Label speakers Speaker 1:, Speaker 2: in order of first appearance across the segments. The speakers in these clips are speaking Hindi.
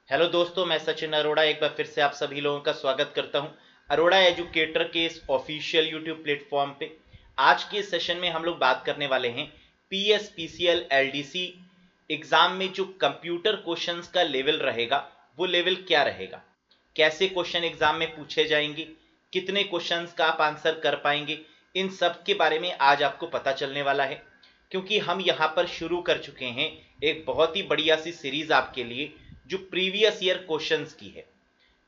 Speaker 1: हेलो दोस्तों, मैं सचिन अरोड़ा एक बार फिर से आप सभी लोगों का स्वागत करता हूं अरोड़ा एजुकेटर के इस ऑफिशियल यूट्यूब प्लेटफॉर्म पे। आज के सेशन में हम लोग बात करने वाले हैं पीएस पीसीएल एलडीसी एग्जाम में जो कंप्यूटर क्वेश्चंस का लेवल रहेगा वो लेवल क्या रहेगा, कैसे क्वेश्चन एग्जाम में पूछे जाएंगे, कितने क्वेश्चंस का आप आंसर कर पाएंगे, इन सब के बारे में आज आपको पता चलने वाला है। क्योंकि हम यहाँ पर शुरू कर चुके हैं एक बहुत ही बढ़िया सी सीरीज आपके लिए जो प्रीवियस ईयर क्वेश्चंस की है।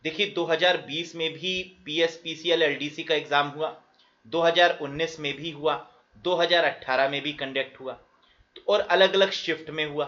Speaker 1: देखिए 2020 में भी पीएसपीसीएल एलडीसी का एग्जाम हुआ, 2019 में भी हुआ, 2018 में भी कंडक्ट हुआ, और अलग अलग शिफ्ट में हुआ।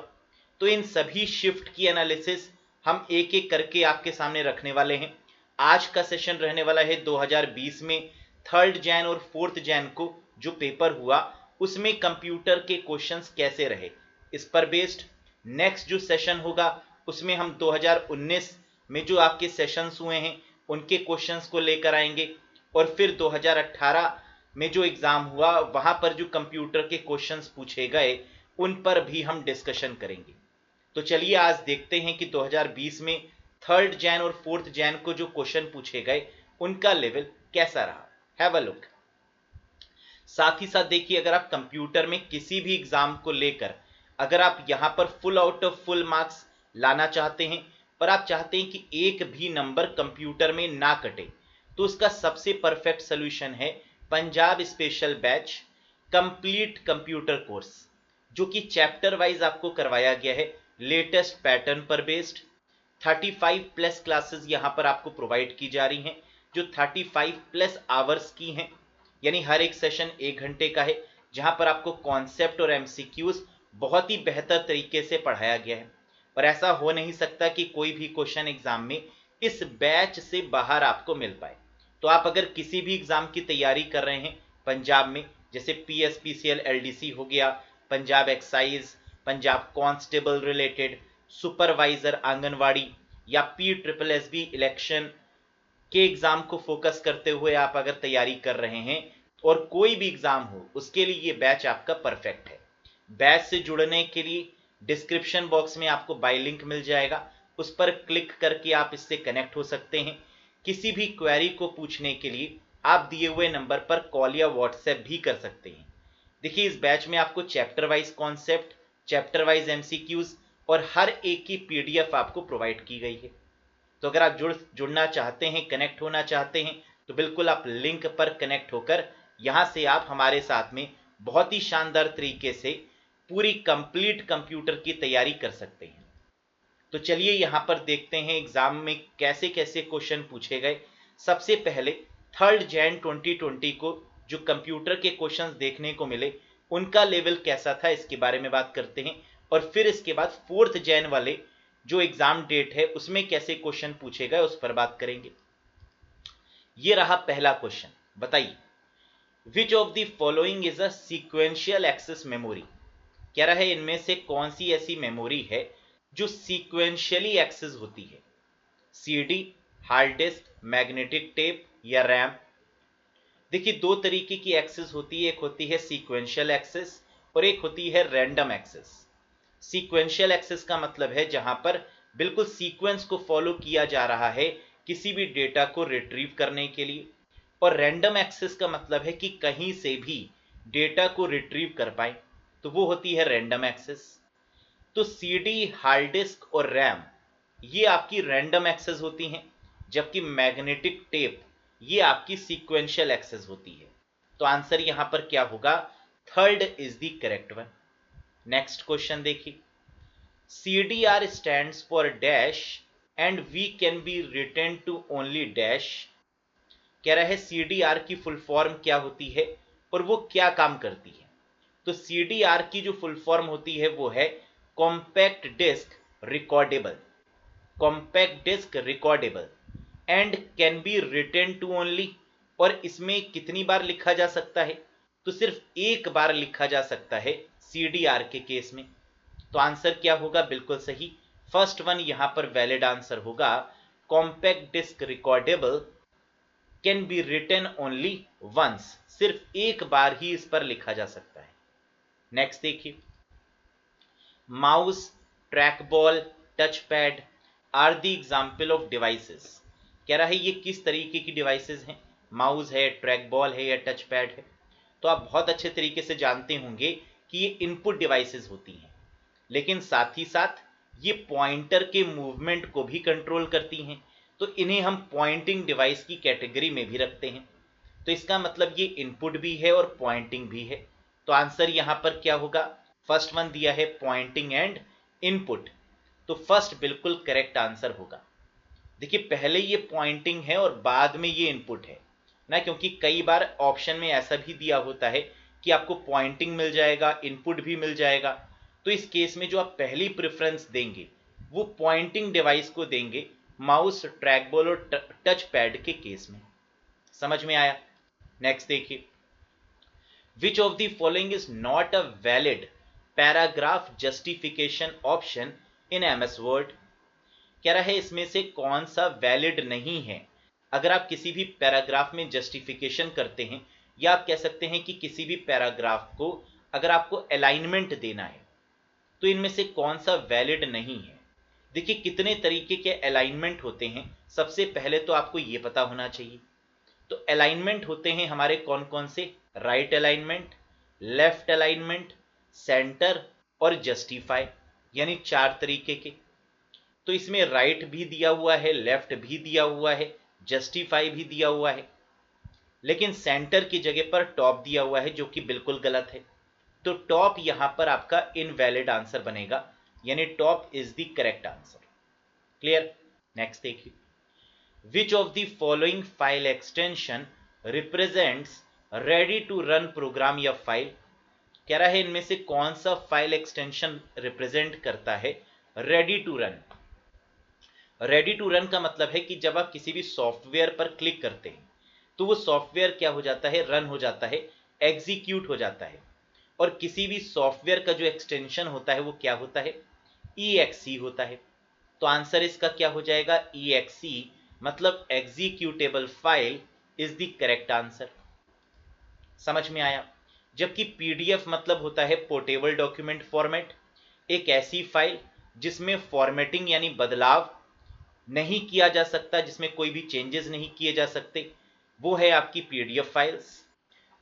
Speaker 1: तो इन सभी शिफ्ट की एनालिसिस हम एक एक करके आपके सामने रखने वाले हैं। आज का सेशन रहने वाला है 2020 में 3 जैन और 4 जैन को जो पेपर हुआ उसमें कंप्यूटर के क्वेश्चंस कैसे रहे, इस पर बेस्ड। नेक्स्ट जो सेशन होगा उसमें हम 2019 में जो आपके सेशंस हुए हैं उनके क्वेश्चंस को लेकर आएंगे, और फिर 2018 में जो एग्जाम हुआ वहां पर जो कंप्यूटर के क्वेश्चंस पूछे गए उन पर भी हम डिस्कशन करेंगे। तो चलिए आज देखते हैं कि 2020 में 3 जैन और 4 जैन को जो क्वेश्चन पूछे गए उनका लेवल कैसा रहा। Have a look. साथ ही साथ देखिए, अगर आप कंप्यूटर में किसी भी एग्जाम को लेकर अगर आप यहां पर full out of full marks लाना चाहते हैं और आप चाहते हैं कि एक भी नंबर कंप्यूटर में ना कटे, तो उसका सबसे परफेक्ट सोल्यूशन है Punjab special batch complete computer course, जो कि चैप्टर वाइज आपको करवाया गया है लेटेस्ट पैटर्न पर बेस्ड। 35+ क्लासेस यहां पर आपको प्रोवाइड की जा रही हैं जो 35+ आवर्स की हैं, यानी हर एक सेशन 1 घंटे का है, जहां पर आपको कॉन्सेप्ट और एमसीक्यूज बहुत ही बेहतर तरीके से पढ़ाया गया है। और ऐसा हो नहीं सकता कि कोई भी क्वेश्चन एग्जाम में इस बैच से बाहर आपको मिल पाए। तो आप अगर किसी भी एग्जाम की तैयारी कर रहे हैं पंजाब में, जैसे पीएसपीसीएल एलडीसी हो गया, Punjab excise, Punjab constable related, supervisor anganwadi, या PSSB इलेक्शन के एग्जाम को फोकस करते हुए आप अगर तैयारी कर रहे हैं और कोई भी एग्जाम हो, उसके लिए ये बैच आपका परफेक्ट है। बैच से जुड़ने के लिए डिस्क्रिप्शन बॉक्स में आपको बाय लिंक मिल जाएगा, उस पर क्लिक करके आप इससे कनेक्ट हो सकते हैं। किसी भी क्वेरी को पूछने के लिए आप दिए हुए नंबर पर कॉल या व्हाट्सएप भी कर सकते हैं। देखिए, इस बैच में आपको chapter wise concept, chapter wise MCQs और हर एक की पीडीएफ आपको प्रोवाइड की गई है। तो अगर आप जुड़ना चाहते हैं, कनेक्ट होना चाहते हैं, तो बिल्कुल आप लिंक पर कनेक्ट होकर यहां से आप हमारे साथ में बहुत ही शानदार तरीके से पूरी कंप्लीट कंप्यूटर की तैयारी कर सकते हैं। तो चलिए यहां पर देखते हैं एग्जाम में कैसे कैसे क्वेश्चन पूछे गए। सबसे पहले 3 जैन 2020 को जो कंप्यूटर के क्वेश्चंस देखने को मिले उनका लेवल कैसा था, इसके बारे में बात करते हैं। और फिर इसके बाद 4 जैन वाले जो एग्जाम डेट है उसमें कैसे क्वेश्चन पूछे गए उस पर बात करेंगे। ये रहा पहला क्वेश्चन, बताइए which of the following is a sequential access memory. कह रहा है इनमें से कौन सी ऐसी मेमोरी है जो सीक्वेंशियली एक्सेस होती है। CD, hard disk, magnetic tape या रैम। देखिए, दो तरीके की एक्सेस होती है, एक होती है सीक्वेंशियल एक्सेस और एक होती है रैंडम एक्सेस। सीक्वेंशियल एक्सेस का मतलब है जहां पर बिल्कुल सीक्वेंस को फॉलो किया जा रहा है किसी भी डेटा को रिट्रीव करने के लिए, और रैंडम एक्सेस का मतलब है कि कहीं से भी डेटा को रिट्रीव कर पाए, तो वो होती है रैंडम एक्सेस। तो सीडी, हार्ड डिस्क और रैम ये आपकी रैंडम एक्सेस होती हैं, जबकि मैग्नेटिक टेप ये आपकी सीक्वेंशियल एक्सेस होती है। तो आंसर यहां पर क्या होगा, third is the correct one. Next question देखिए, CDR stands for dash and V can be written to only dash। कह रहा है CDR की फुल फॉर्म क्या होती है और वो क्या काम करती है। तो CDR की जो फुल फॉर्म होती है वो है compact disc recordable, compact disc recordable, and can be written to only. और इसमें कितनी बार लिखा जा सकता है, तो सिर्फ एक बार लिखा जा सकता है CDR के केस में। तो आंसर क्या होगा, बिल्कुल सही, फर्स्ट वन यहां पर वैलिड आंसर होगा। Compact disc recordable can be written only once, सिर्फ एक बार ही इस पर लिखा जा सकता है। नेक्स्ट देखिए, mouse, track ball, touch pad, are the example of devices. कह रहा है ये किस तरीके की डिवाइसेस हैं, माउस है, ट्रैक बॉल है या टच पैड है। तो आप बहुत अच्छे तरीके से जानते होंगे कि ये इनपुट डिवाइसेस होती हैं, लेकिन साथ ही साथ ये पॉइंटर के मूवमेंट को भी कंट्रोल करती हैं, तो इन्हें हम पॉइंटिंग डिवाइस की कैटेगरी में भी रखते हैं। तो इसका मतलब ये इनपुट भी है और पॉइंटिंग भी है। तो आंसर यहां पर क्या होगा, फर्स्ट वन दिया है पॉइंटिंग एंड इनपुट, तो फर्स्ट बिल्कुल करेक्ट आंसर होगा। देखिए पहले ये पॉइंटिंग है और बाद में ये इनपुट है ना, क्योंकि कई बार ऑप्शन में ऐसा भी दिया होता है कि आपको पॉइंटिंग मिल जाएगा, इनपुट भी मिल जाएगा। तो इस केस में जो आप पहली प्रेफरेंस देंगे वो पॉइंटिंग डिवाइस को देंगे, माउस, ट्रैक बॉल और टच पैड के केस में। समझ में आया? नेक्स्ट देखिए, which of the following is not a valid paragraph justification option in MS word. कह रहा है इसमें से कौन सा वैलिड नहीं है। अगर आप किसी भी पैराग्राफ में जस्टिफिकेशन करते हैं, या आप कह सकते हैं कि किसी भी पैराग्राफ को अगर आपको अलाइनमेंट देना है, तो इनमें से कौन सा वैलिड नहीं है। देखिए कितने तरीके के अलाइनमेंट होते हैं, सबसे पहले तो आपको ये पता होना चाहिए। तो अलाइनमेंट होते हैं हमारे कौन कौन से, right alignment, left alignment, centre और जस्टिफाई, यानी 4 तरीके के। तो इसमें राइट भी दिया हुआ है, लेफ्ट भी दिया हुआ है, जस्टिफाई भी दिया हुआ है, लेकिन सेंटर की जगह पर टॉप दिया हुआ है, जो कि बिल्कुल गलत है। तो टॉप यहां पर आपका इनवैलिड आंसर बनेगा, यानी top is the correct answer. Clear? Next देखिए, which of the following file extension represents ready to run program या फाइल। कह रहा है इनमें से कौन सा फाइल एक्सटेंशन रिप्रेजेंट करता है ready to run. Ready to run का मतलब है कि जब आप किसी भी सॉफ्टवेयर पर क्लिक करते हैं तो वो सॉफ्टवेयर क्या हो जाता है, रन हो जाता है, एग्जीक्यूट हो जाता है। और किसी भी सॉफ्टवेयर का जो एक्सटेंशन होता है वो क्या होता है, EXE होता है। तो आंसर इसका क्या हो जाएगा, EXE, मतलब executable file is the correct answer. समझ में आया? जबकि PDF मतलब होता है पोर्टेबल डॉक्यूमेंट फॉर्मेट, एक ऐसी फाइल जिसमें फॉर्मेटिंग यानी बदलाव नहीं किया जा सकता, जिसमें कोई भी चेंजेस नहीं किए जा सकते, वो है आपकी PDF फाइल्स।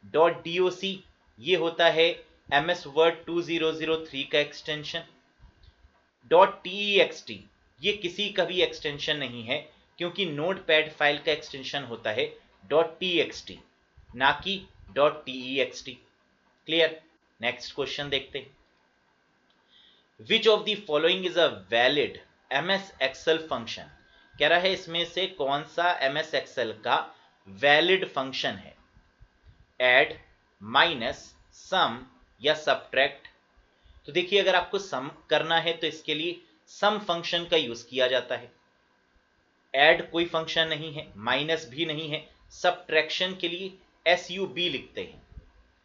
Speaker 1: .doc ये होता है MS Word 2003 का एक्सटेंशन। .text ये किसी का भी एक्सटेंशन नहीं है, क्योंकि नोटपैड फाइल का एक्सटेंशन होता है .txt, ना कि .text। क्लियर? नेक्स्ट क्वेश्चन देखते हैं, विच of the following is a valid MS Excel function. कह रहा है इसमें से कौन सा MS Excel का वैलिड फंक्शन है, ऐड, माइनस, सम या सब्ट्रैक्ट। तो देखिए अगर आपको सम करना है तो इसके लिए सम फंक्शन का यूज किया जाता है, ऐड कोई फंक्शन नहीं है, माइनस भी नहीं है, सब्ट्रैक्शन के लिए SUB लिखते हैं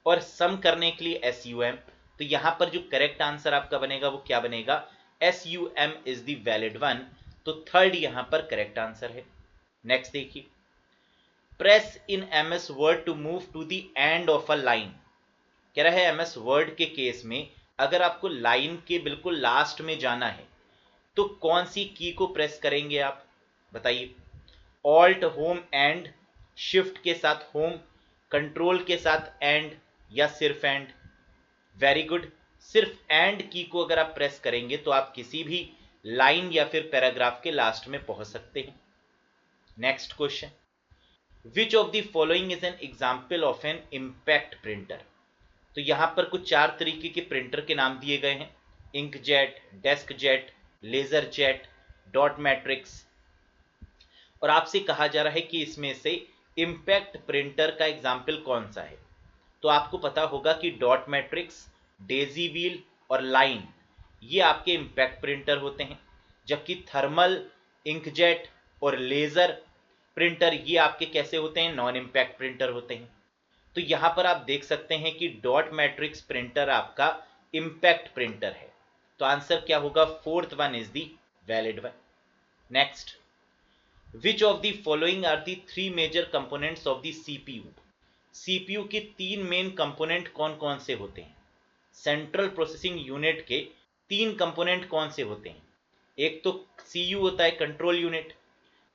Speaker 1: और सम करने के लिए SUM। तो यहां पर जो करेक्ट आंसर आपका बनेगा वो क्या बनेगा, SUM is the valid one. तो थर्ड यहां पर करेक्ट आंसर है। नेक्स्ट देखिए, press in MS Word to move to the end of a line. कह रहा है MS Word के केस में अगर आपको लाइन के बिल्कुल लास्ट में जाना है तो कौन सी की को प्रेस करेंगे आप, बताइए। ऑल्ट, होम, एंड, शिफ्ट के साथ होम, कंट्रोल के साथ एंड, या सिर्फ एंड। वेरी गुड, सिर्फ एंड की को अगर आप प्रेस करेंगे तो आप किसी भी लाइन या फिर पैराग्राफ के लास्ट में पहुंच सकते हैं। Next question, which of the following is an example of an impact printer. तो यहां पर कुछ 4 तरीके के प्रिंटर के नाम दिए गए हैं, inkjet, desk jet, laser jet, dot matrix. और आपसे कहा जा रहा है कि इसमें से इम्पैक्ट प्रिंटर का एग्जाम्पल कौन सा है। तो आपको पता होगा कि डॉट मैट्रिक्स, डेजी व्हील और लाइन ये आपके इम्पैक्ट प्रिंटर होते हैं, जबकि थर्मल, इंकजेट और लेजर प्रिंटर ये आपके कैसे होते हैं, नॉन इम्पैक्ट प्रिंटर होते हैं। तो यहां पर आप देख सकते हैं कि डॉट मैट्रिक्स प्रिंटर आपका इम्पैक्ट प्रिंटर है। तो आंसर क्या होगा, fourth one is the valid one. Next, which of the following are the 3 major components of the CPU। CPU के 3 मेन कंपोनेंट कौन कौन से होते हैं, सेंट्रल प्रोसेसिंग यूनिट के 3 कंपोनेंट कौन से होते हैं। एक तो CU होता है कंट्रोल यूनिट,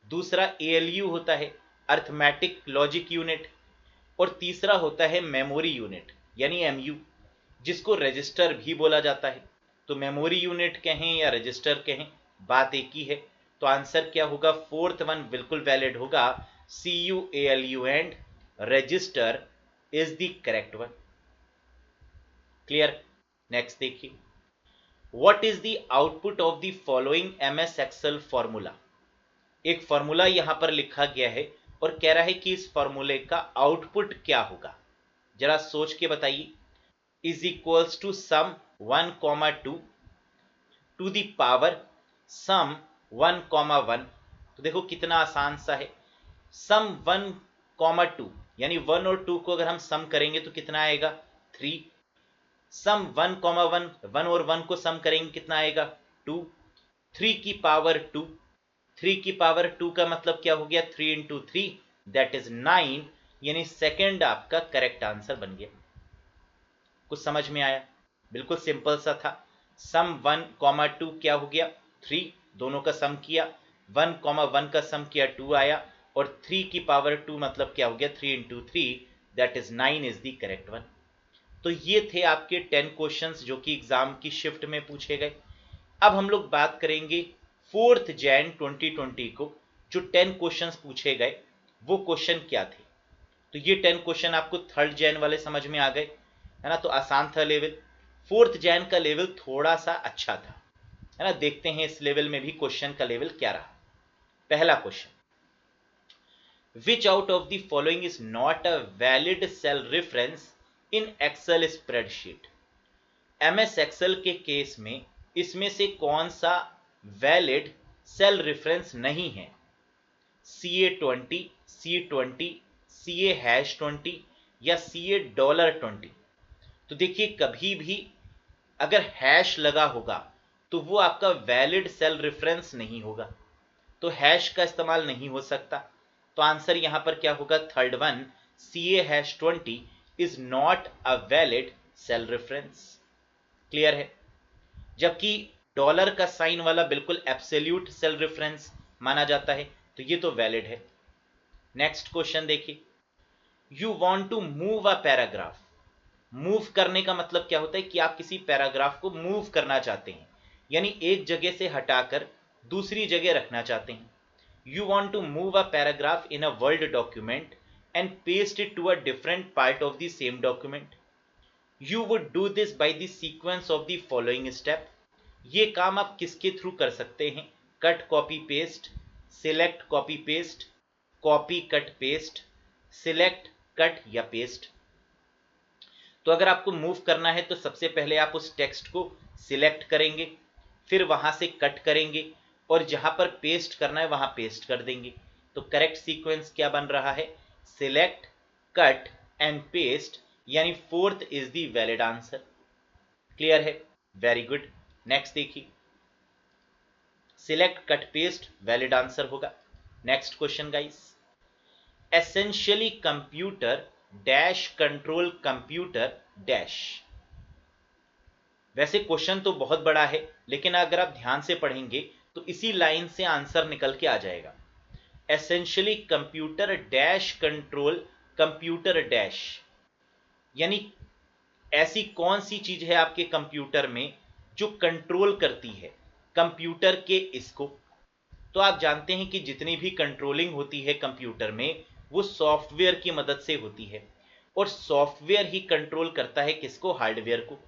Speaker 1: दूसरा ALU होता है अर्थमेटिक लॉजिक यूनिट, और तीसरा होता है मेमोरी यूनिट यानी MU, जिसको रजिस्टर भी बोला जाता है। तो मेमोरी यूनिट कहें या रजिस्टर कहें, बात एक ही है। तो आंसर क्या होगा, फोर्थ वन बिल्कुल वैलिड होगा, CU ALU and register is the correct one. Clear. Next देखिए, what is the output of the following MS Excel formula. एक फॉर्मूला यहां पर लिखा गया है और कह रहा है कि इस फॉर्मूले का आउटपुट क्या होगा, जरा सोच के बताइए। Is equals to sum 1,2 to the power sum 1,1। तो देखो कितना आसान सा है। सम 1,2 यानी 1 और 2 को अगर हम सम करेंगे तो कितना आएगा, 3। सम 1,1, 1 और 1 को सम करेंगे कितना आएगा, 2। 3 की पावर 2, 3 की पावर 2 का मतलब क्या हो गया, 3 इंटू 3 दैट इज 9, यानी सेकेंड आपका करेक्ट आंसर बन गया। कुछ समझ में आया, बिल्कुल सिंपल सा था। सम 1,2 क्या हो गया, 3, दोनों का सम किया, 1,1 का सम किया 2 आया, और 3 की पावर 2 मतलब क्या हो गया, 3 into 3 that is 9 is the correct one. तो ये थे आपके 10 क्वेश्चंस जो कि एग्जाम की शिफ्ट में पूछे गए। अब हम लोग बात करेंगे 4 जैन 2020 को जो 10 क्वेश्चंस पूछे गए वो क्वेश्चन क्या थे। तो ये 10 क्वेश्चन आपको 3 जैन वाले समझ में आ गए, है ना, तो आसान था लेवल। 4 जैन का लेवल थोड़ा सा अच्छा था, है ना। देखते हैं इस लेवल में भी क्वेश्चन का लेवल क्या रहा। पहला question, which out of the following is not a valid cell reference in excel spreadsheet. MS excel के केस में इसमें से कौन सा वैलिड सेल रेफरेंस नहीं है, CA20, C20, CA#20 या CA$20। तो देखिए कभी भी अगर हैश लगा होगा तो वो आपका वैलिड सेल रेफरेंस नहीं होगा, तो हैश का इस्तेमाल नहीं हो सकता। तो आंसर यहां पर क्या होगा, third one, CA#20 is not a valid cell reference. Clear है। जबकि डॉलर का साइन वाला बिल्कुल एब्सोल्यूट सेल रेफरेंस माना जाता है, तो ये तो वैलिड है। नेक्स्ट क्वेश्चन देखिए, you want to move a paragraph. Move करने का मतलब क्या होता है कि आप किसी पैराग्राफ को मूव करना चाहते हैं, यानी एक जगह से हटाकर दूसरी जगह रखना चाहते हैं। You want to move a paragraph in a word document and paste it to a different part of the same document. You would do this by the sequence of the following step. ये काम आप किसके थ्रू कर सकते हैं, cut copy paste, select copy paste, copy cut paste, select cut या पेस्ट। तो अगर आपको मूव करना है तो सबसे पहले आप उस टेक्स्ट को सिलेक्ट करेंगे, फिर वहां से कट करेंगे, और जहां पर पेस्ट करना है वहां पेस्ट कर देंगे। तो करेक्ट सीक्वेंस क्या बन रहा है, सिलेक्ट कट एंड पेस्ट, यानी fourth is the valid answer. Clear है, वेरी गुड। नेक्स्ट देखिए, select cut paste valid answer होगा। Next question guys, essentially computer dash control computer dash. वैसे क्वेश्चन तो बहुत बड़ा है, लेकिन अगर आप ध्यान से पढ़ेंगे तो इसी लाइन से आंसर निकल के आ जाएगा। Essentially computer dash control computer dash, यानी ऐसी कौन सी चीज है आपके कंप्यूटर में जो कंट्रोल करती है कंप्यूटर के इसको। तो आप जानते हैं कि जितनी भी कंट्रोलिंग होती है कंप्यूटर में वो सॉफ्टवेयर की मदद से होती है, और सॉफ्टवेयर ही कंट्रोल करता है किसको, हार्डवेयर को।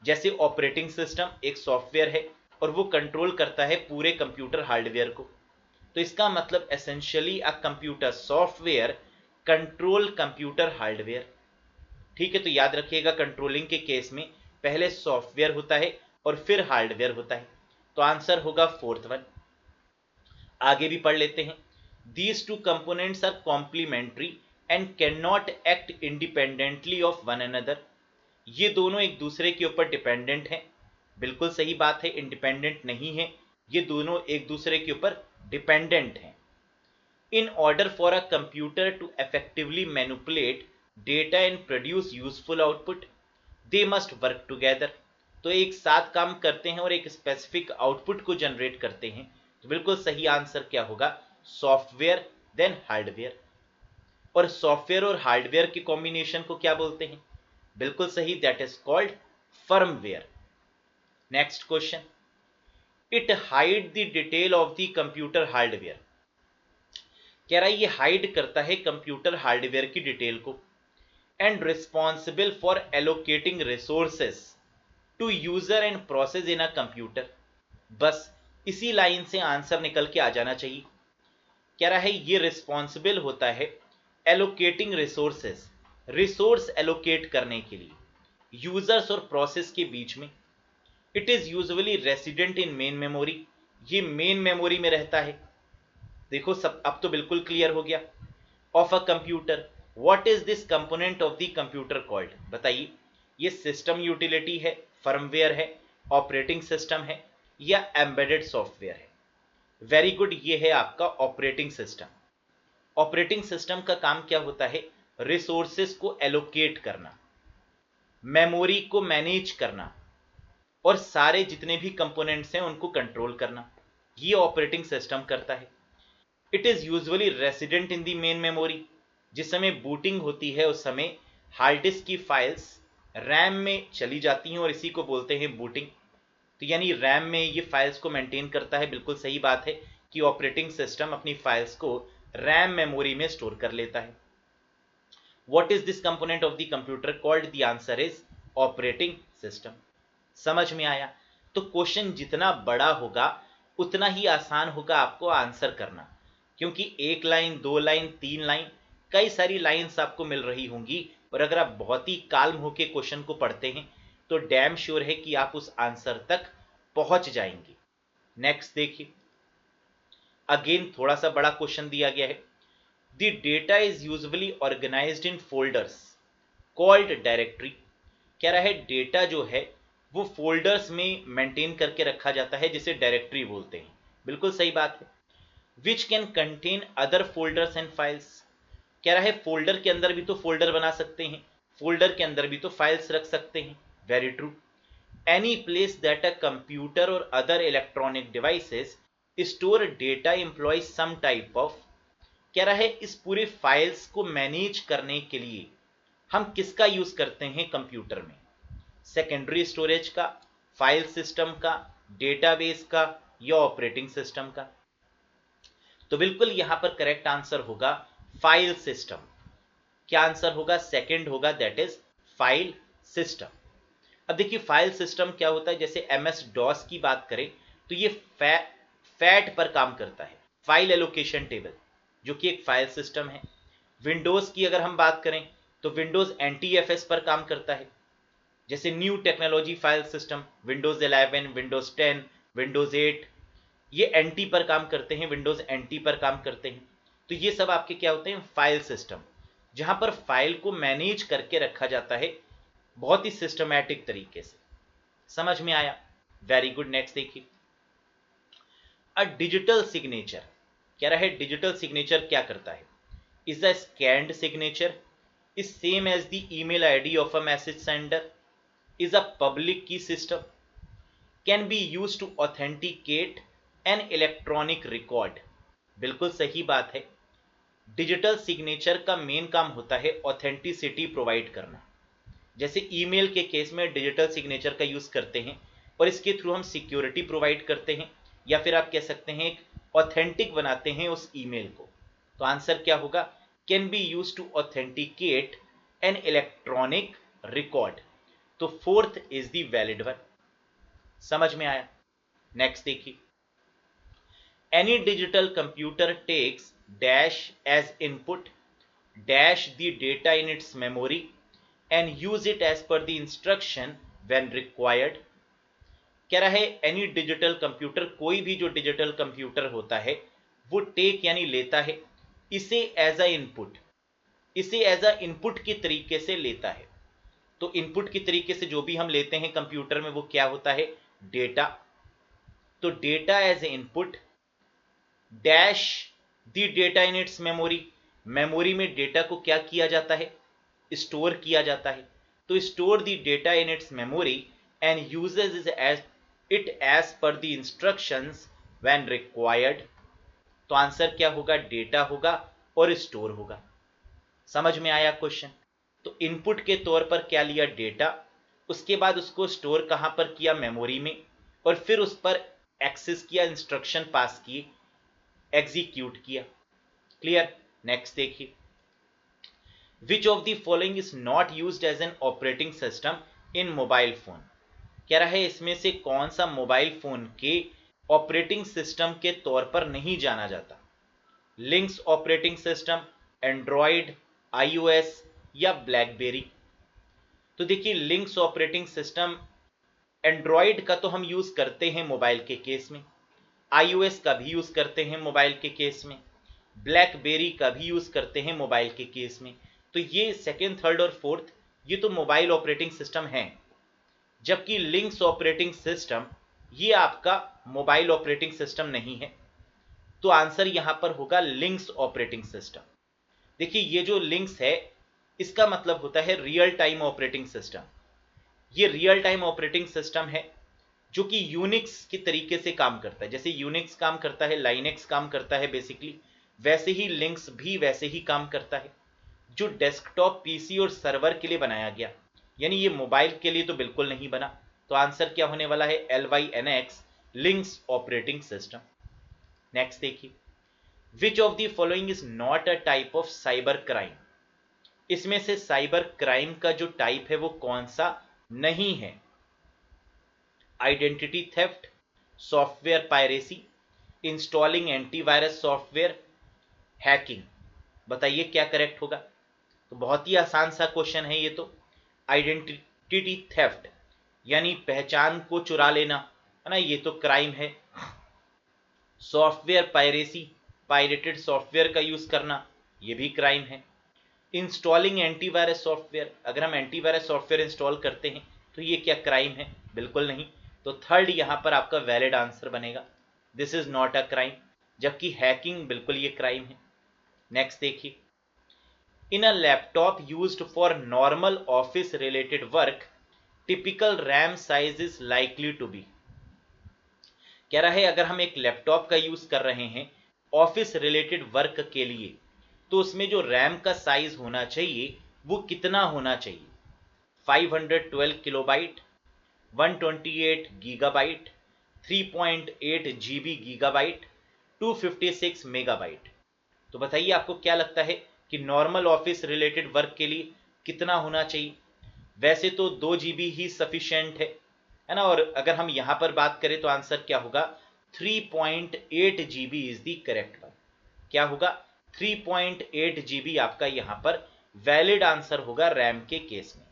Speaker 1: जैसे ऑपरेटिंग सिस्टम एक सॉफ्टवेयर है और वो कंट्रोल करता है पूरे कंप्यूटर हार्डवेयर को। तो इसका मतलब essentially a computer software control computer hardware. ठीक है, तो याद रखिएगा कंट्रोलिंग के केस में पहले सॉफ्टवेयर होता है और फिर हार्डवेयर होता है। तो आंसर होगा फोर्थ वन। आगे भी पढ़ लेते हैं, these two components are complementary and can not act independently of one another. ये दोनों एक दूसरे के ऊपर डिपेंडेंट हैं। बिल्कुल सही बात है, इंडिपेंडेंट नहीं है, ये दोनों एक दूसरे के ऊपर डिपेंडेंट हैं। In order for a computer to effectively manipulate data and produce useful output, they must work together। तो एक साथ काम करते हैं और एक स्पेसिफिक आउटपुट को जनरेट करते हैं। तो बिल्कुल सही आंसर क्या होगा, सॉफ्टवेयर देन हार्डवेयर। और सॉफ्टवेयर और हार्डवेयर के कॉम्बिनेशन को क्या बोलते हैं, बिल्कुल सही, that is called firmware. Next question, it hide the detail of the computer hardware. कह रहा है ये हाइड करता है कंप्यूटर हार्डवेयर की डिटेल को, and responsible for allocating resources to user and process in a computer. बस इसी लाइन से आंसर निकल के आ जाना चाहिए। कह रहा है ये रिस्पॉन्सिबल होता है एलोकेटिंग रिसोर्सेस, रिसोर्स एलोकेट करने के लिए यूजर्स और प्रोसेस के बीच में। It is usually resident in main memory, ये मेन मेमोरी में रहता है। देखो सब अब तो बिल्कुल क्लियर हो गया। Of a computer, what is this component of the computer called, बताइए ये सिस्टम यूटिलिटी है, फर्मवेयर है, ऑपरेटिंग सिस्टम है या एम्बेडेड सॉफ्टवेयर है। वेरी गुड, ये है आपका ऑपरेटिंग सिस्टम। ऑपरेटिंग सिस्टम का काम क्या होता है, रिसोर्सेस को एलोकेट करना, मेमोरी को मैनेज करना और सारे जितने भी कंपोनेंट्स हैं उनको कंट्रोल करना, ये ऑपरेटिंग सिस्टम करता है। It is usually resident in the main memory, जिस समय बूटिंग होती है उस समय हार्ड डिस्क की फाइल्स रैम में चली जाती हैं और इसी को बोलते हैं बूटिंग। तो यानी रैम में ये फाइल्स को मेंटेन करता है। बिल्कुल सही बात है कि ऑपरेटिंग सिस्टम अपनी फाइल्स को रैम मेमोरी में स्टोर कर लेता है। What is this component of the computer called, the answer is operating system. समझ में आया। तो क्वेश्चन जितना बड़ा होगा उतना ही आसान होगा आपको आंसर करना, क्योंकि एक लाइन, दो लाइन, तीन लाइन, कई सारी लाइंस आपको मिल रही होंगी। और अगर आप बहुत ही काल्म होकर क्वेश्चन को पढ़ते हैं तो डैम श्योर है कि आप उस आंसर तक पहुंच जाएंगे। नेक्स्ट देखिए, अगेन थोड़ा सा बड़ा क्वेश्चन दिया गया है। The data is usually organised in folders called directory. कह रहा है डेटा जो है वो फोल्डर्स में मेंटेन करके रखा जाता है जिसे डायरेक्टरी बोलते हैं। बिल्कुल सही बात है। Which can contain other folders and files. कह रहा है फोल्डर के अंदर भी तो फोल्डर बना सकते हैं, फोल्डर के अंदर भी तो फाइल्स रख सकते हैं। Very true. Any place that a computer और other electronic devices store data employ some type of. कह रहा है इस पूरे फाइल्स को मैनेज करने के लिए हम किसका यूज करते हैं कंप्यूटर में, सेकेंडरी स्टोरेज का, फाइल सिस्टम का, डेटाबेस का या ऑपरेटिंग सिस्टम का। तो बिल्कुल यहां पर करेक्ट आंसर होगा फाइल सिस्टम। क्या आंसर होगा, सेकंड होगा, दैट इज फाइल सिस्टम। अब देखिए फाइल सिस्टम क्या होता है, जैसे एमएस डॉस की बात करें तो ये फैट पर काम करता है, फाइल एलोकेशन टेबल, जो कि एक फाइल सिस्टम है। विंडोज की अगर हम बात करें तो विंडोज एनटीएफएस पर काम करता है, जैसे new technology file system, Windows 11, Windows 10, Windows 8, ये एनटी पर काम करते हैं, विंडोज एनटी पर काम करते हैं। तो ये सब आपके क्या होते हैं, फाइल सिस्टम, जहां पर फाइल को मैनेज करके रखा जाता है बहुत ही सिस्टमैटिक तरीके से। समझ में आया। Very good. नेक्स्ट देखिए, अ डिजिटल सिग्नेचर। कह रहा है डिजिटल सिग्नेचर क्या करता है, is the scanned signature is same as the email ID of a message sender, is a public key system, can be use to authenticate an electronic record. बिल्कुल सही बात है। डिजिटल सिग्नेचर का मेन काम होता है ऑथेंटिसिटी प्रोवाइड करना। जैसे ईमेल के केस में डिजिटल सिग्नेचर का यूज करते हैं और इसके थ्रू हम सिक्योरिटी प्रोवाइड करते हैं, या फिर आप कह सकते हैं एक ऑथेंटिक बनाते हैं उस ईमेल को। तो आंसर क्या होगा, can be use to authenticate an electronic record. तो fourth is the valid one. समझ में आया। नेक्स्ट देखिए, any digital computer takes dash as input dash the data in its memory and use it as per the instruction when required. कह रहा है एनी डिजिटल कंप्यूटर, कोई भी जो डिजिटल कंप्यूटर होता है वो टेक यानी लेता है इसे एज अ इनपुट, इसे एज अ इनपुट के तरीके से लेता है। तो इनपुट के तरीके से जो भी हम लेते हैं कंप्यूटर में वो क्या होता है, डेटा। तो data as a input dash the data in its memory, memory में डेटा को क्या किया जाता है, स्टोर किया जाता है। तो store the data in its memory and uses it as per the instructions when required। तो आंसर क्या होगा? डेटा होगा और स्टोर होगा। समझ में आया क्वेश्चन? तो इनपुट के तौर पर क्या लिया? डेटा, उसके बाद उसको स्टोर कहां पर किया? मेमोरी में, और फिर उस पर एक्सेस किया, इंस्ट्रक्शन पास किए, एग्जीक्यूट किया। क्लियर? नेक्स्ट देखिए, which of the following is not used as an operating system in mobile phone. कह रहा है इसमें से कौन सा मोबाइल फोन के ऑपरेटिंग सिस्टम के तौर पर नहीं जाना जाता? Linux operating system, Android, iOS या ब्लैकबेरी। तो देखिए, लिंक्स ऑपरेटिंग सिस्टम एंड्रॉयड का तो हम यूज करते हैं मोबाइल के केस में, आईओएस का भी यूज करते हैं मोबाइल के केस में, ब्लैकबेरी का भी यूज करते हैं मोबाइल के केस में। तो ये सेकेंड, थर्ड और फोर्थ ये तो मोबाइल ऑपरेटिंग सिस्टम है, जबकि लिंक्स ऑपरेटिंग सिस्टम ये आपका मोबाइल ऑपरेटिंग सिस्टम नहीं है। तो आंसर यहां पर होगा लिंक्स ऑपरेटिंग सिस्टम। देखिए, ये जो लिंक्स है इसका मतलब होता है रियल टाइम ऑपरेटिंग सिस्टम। ये रियल टाइम ऑपरेटिंग सिस्टम है जो कि यूनिक्स के तरीके से काम करता है। जैसे यूनिक्स काम करता है, लाइनेक्स काम करता है बेसिकली, वैसे ही लिंक्स भी वैसे ही काम करता है, जो डेस्कटॉप, पीसी और सर्वर के लिए बनाया गया। यानी ये मोबाइल के लिए तो बिल्कुल नहीं बना। तो आंसर क्या होने वाला है? LYNX, Lynx operating system. Next देखिए, which of the following is not a type of cyber crime. इसमें से साइबर क्राइम का जो टाइप है वो कौन सा नहीं है? Identity theft, software piracy, installing antivirus software, hacking. बताइए क्या करेक्ट होगा? तो बहुत ही आसान सा क्वेश्चन है ये तो। आइडेंटिटी थेफ्ट यानी पहचान को चुरा लेना, है ना, ये तो क्राइम है। सॉफ्टवेयर पायरेसी, पायरेटेड सॉफ्टवेयर का यूज करना, ये भी क्राइम है। इंस्टॉलिंग एंटीवायरस सॉफ्टवेयर, अगर हम एंटीवायरस सॉफ्टवेयर इंस्टॉल करते हैं तो ये क्या क्राइम है? बिल्कुल नहीं। तो थर्ड यहां पर आपका वैलिड आंसर बनेगा, this is not a crime. जबकि हैकिंग बिल्कुल ये क्राइम है। नेक्स्ट देखिए, in a laptop used for normal office related work typical RAM size is likely to be. कह रहा है अगर हम एक लैपटॉप का यूज कर रहे हैं ऑफिस रिलेटेड वर्क के लिए, तो उसमें जो रैम का साइज होना चाहिए वो कितना होना चाहिए? 512 kilobyte, 128 gigabyte, 3.8 GB gigabyte, 256 megabyte. तो बताइए आपको क्या लगता है कि नॉर्मल ऑफिस रिलेटेड वर्क के लिए कितना होना चाहिए? वैसे तो 2 जीबी ही सफिशिएंट है ना, और अगर हम यहां पर बात करें तो आंसर क्या होगा? 3.8 GB is the correct one. क्या होगा? 3.8 जीबी आपका यहां पर वैलिड आंसर होगा रैम के केस में।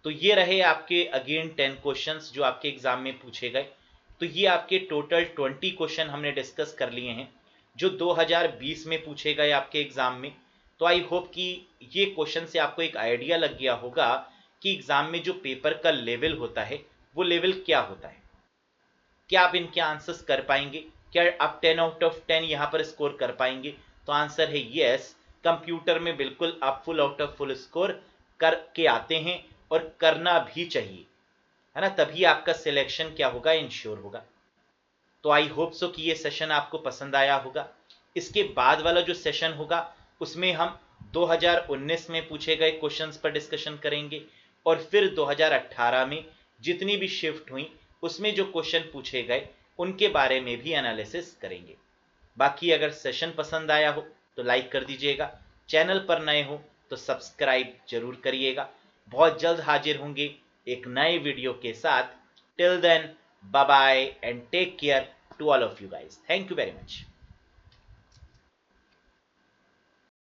Speaker 1: तो ये रहे आपके अगेन 10 क्वेश्चंस जो आपके एग्जाम में पूछे गए। तो ये आपके टोटल 20 क्वेश्चन हमने डिस्कस कर लिए हैं जो 2020 में पूछे गए आपके एग्जाम में। तो आई होप कि ये क्वेश्चन से आपको एक आइडिया लग गया होगा कि एग्जाम में जो पेपर का लेवल होता है वो लेवल क्या होता है। क्या आप इनके आंसर्स कर पाएंगे? क्या आप 10 आउट ऑफ 10 यहां पर स्कोर कर पाएंगे? तो आंसर है यस। कंप्यूटर में बिल्कुल आप full out of full score करके आते हैं और करना भी चाहिए, है ना, तभी आपका सिलेक्शन क्या होगा? इंश्योर होगा। तो आई होप सो कि ये सेशन आपको पसंद आया होगा। इसके बाद वाला जो सेशन होगा उसमें हम 2019 में पूछे गए क्वेश्चंस पर डिस्कशन करेंगे और फिर 2018 में जितनी भी शिफ्ट हुई उसमें जो क्वेश्चन पूछे गए उनके बारे में भी एनालिसिस करेंगे। बाकी अगर सेशन पसंद आया हो तो लाइक कर दीजिएगा, चैनल पर नए हो तो सब्सक्राइब जरूर करिएगा। बहुत जल्द हाजिर होंगे एक नए वीडियो के साथ। Till then, bye bye and take care to all of you guys. Thank you very much.